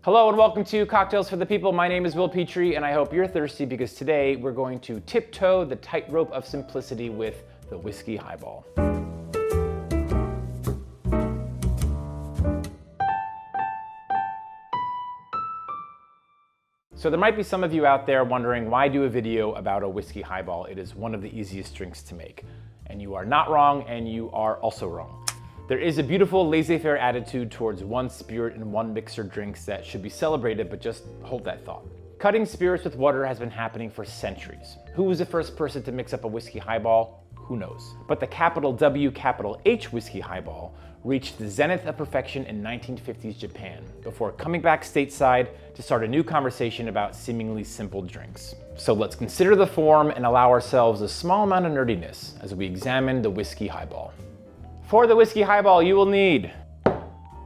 Hello and welcome to Cocktails for the People. My name is Will Petre and I hope you're thirsty because today we're going to tiptoe the tightrope of simplicity with the whiskey highball. So there might be some of you out there wondering, why do a video about a whiskey highball? It is one of the easiest drinks to make. And you are not wrong, and you are also wrong. There is a beautiful laissez-faire attitude towards one spirit and one mixer drinks that should be celebrated, but just hold that thought. Cutting spirits with water has been happening for centuries. Who was the first person to mix up a whiskey highball? Who knows? But the capital W, capital H whiskey highball reached the zenith of perfection in 1950s Japan, before coming back stateside to start a new conversation about seemingly simple drinks. So let's consider the form and allow ourselves a small amount of nerdiness as we examine the whiskey highball. For the whiskey highball, you will need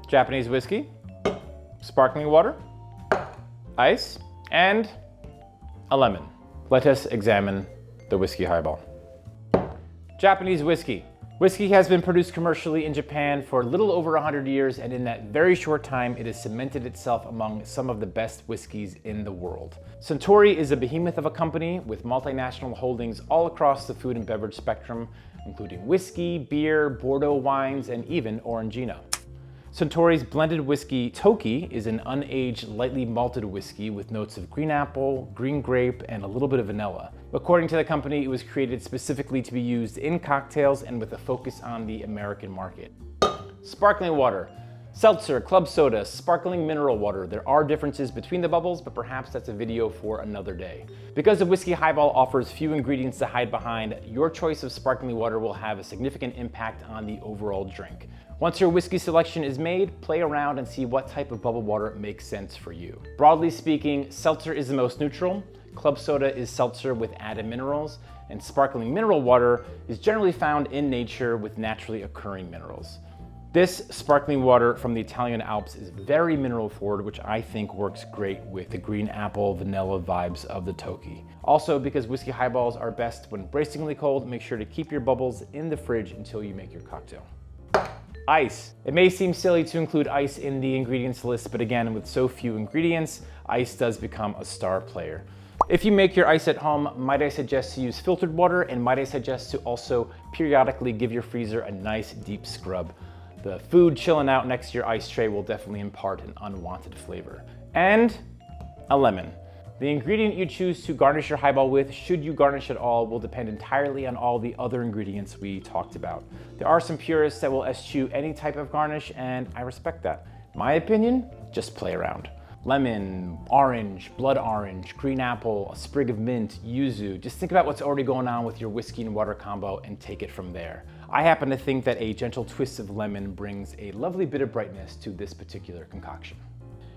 Japanese whiskey, sparkling water, ice, and a lemon. Let us examine the whiskey highball. Japanese whiskey. Whiskey has been produced commercially in Japan for a little over 100 years, and in that very short time, it has cemented itself among some of the best whiskeys in the world. Suntory is a behemoth of a company with multinational holdings all across the food and beverage spectrum, including whiskey, beer, Bordeaux wines, and even Orangina. Suntory's blended whiskey Toki is an unaged, lightly malted whiskey with notes of green apple, green grape, and a little bit of vanilla. According to the company, it was created specifically to be used in cocktails and with a focus on the American market. Sparkling water. Seltzer, club soda, sparkling mineral water. There are differences between the bubbles, but perhaps that's a video for another day. Because the whiskey highball offers few ingredients to hide behind, your choice of sparkling water will have a significant impact on the overall drink. Once your whiskey selection is made, play around and see what type of bubble water makes sense for you. Broadly speaking, seltzer is the most neutral, club soda is seltzer with added minerals, and sparkling mineral water is generally found in nature with naturally occurring minerals. This sparkling water from the Italian Alps is very mineral forward, which I think works great with the green apple, vanilla vibes of the Toki. Also, because whiskey highballs are best when bracingly cold, make sure to keep your bubbles in the fridge until you make your cocktail. Ice. It may seem silly to include ice in the ingredients list, but again, with so few ingredients, ice does become a star player. If you make your ice at home, might I suggest to use filtered water, and might I suggest to also periodically give your freezer a nice deep scrub. The food chilling out next to your ice tray will definitely impart an unwanted flavor. And a lemon. The ingredient you choose to garnish your highball with, should you garnish at all, will depend entirely on all the other ingredients we talked about. There are some purists that will eschew any type of garnish, and I respect that. My opinion, just play around. Lemon, orange, blood orange, green apple, a sprig of mint, yuzu. Just think about what's already going on with your whiskey and water combo and take it from there. I happen to think that a gentle twist of lemon brings a lovely bit of brightness to this particular concoction.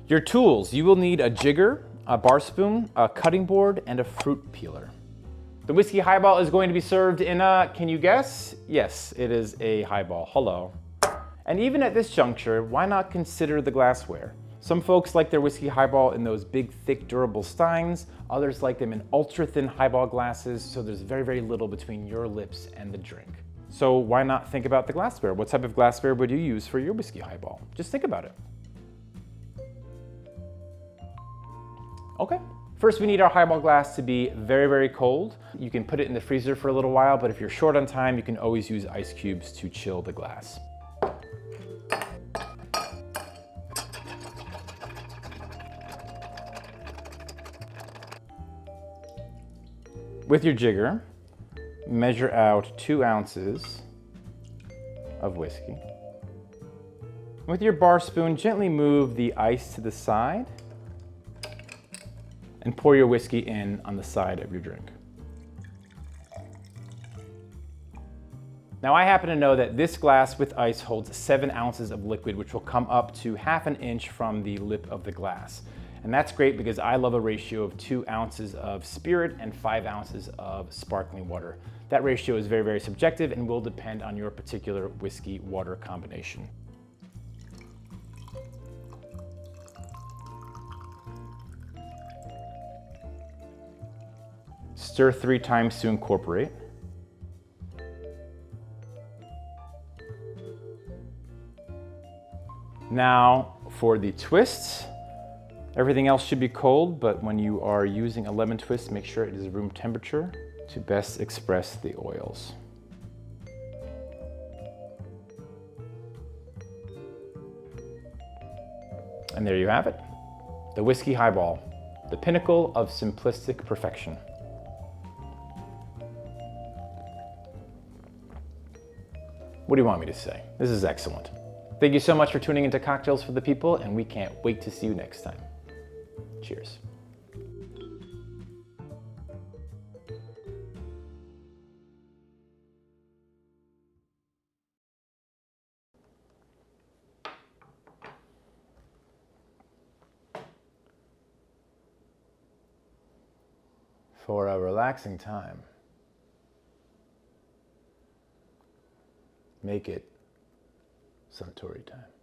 Your tools. You will need a jigger, a bar spoon, a cutting board, and a fruit peeler. The whiskey highball is going to be served in a, can you guess? Yes, it is a highball. Hello. And even at this juncture, why not consider the glassware? Some folks like their whiskey highball in those big, thick, durable steins. Others like them in ultra-thin highball glasses, so there's very, very little between your lips and the drink. So why not think about the glassware? What type of glassware would you use for your whiskey highball? Just think about it. Okay. First, we need our highball glass to be very, very cold. You can put it in the freezer for a little while, but if you're short on time, you can always use ice cubes to chill the glass. With your jigger, measure out 2 ounces of whiskey. With your bar spoon, gently move the ice to the side and pour your whiskey in on the side of your drink. Now, I happen to know that this glass with ice holds 7 ounces of liquid, which will come up to ½ an inch from the lip of the glass. And that's great because I love a ratio of 2 ounces of spirit and 5 ounces of sparkling water. That ratio is very, very subjective and will depend on your particular whiskey-water combination. Stir 3 times to incorporate. Now for the twists, Everything else should be cold, but when you are using a lemon twist, make sure it is room temperature to best express the oils. And there you have it, the whiskey highball, the pinnacle of simplistic perfection. What do you want me to say? This is excellent. Thank you so much for tuning into Cocktails for the People, and we can't wait to see you next time. Cheers. For a relaxing time, make it Suntory time.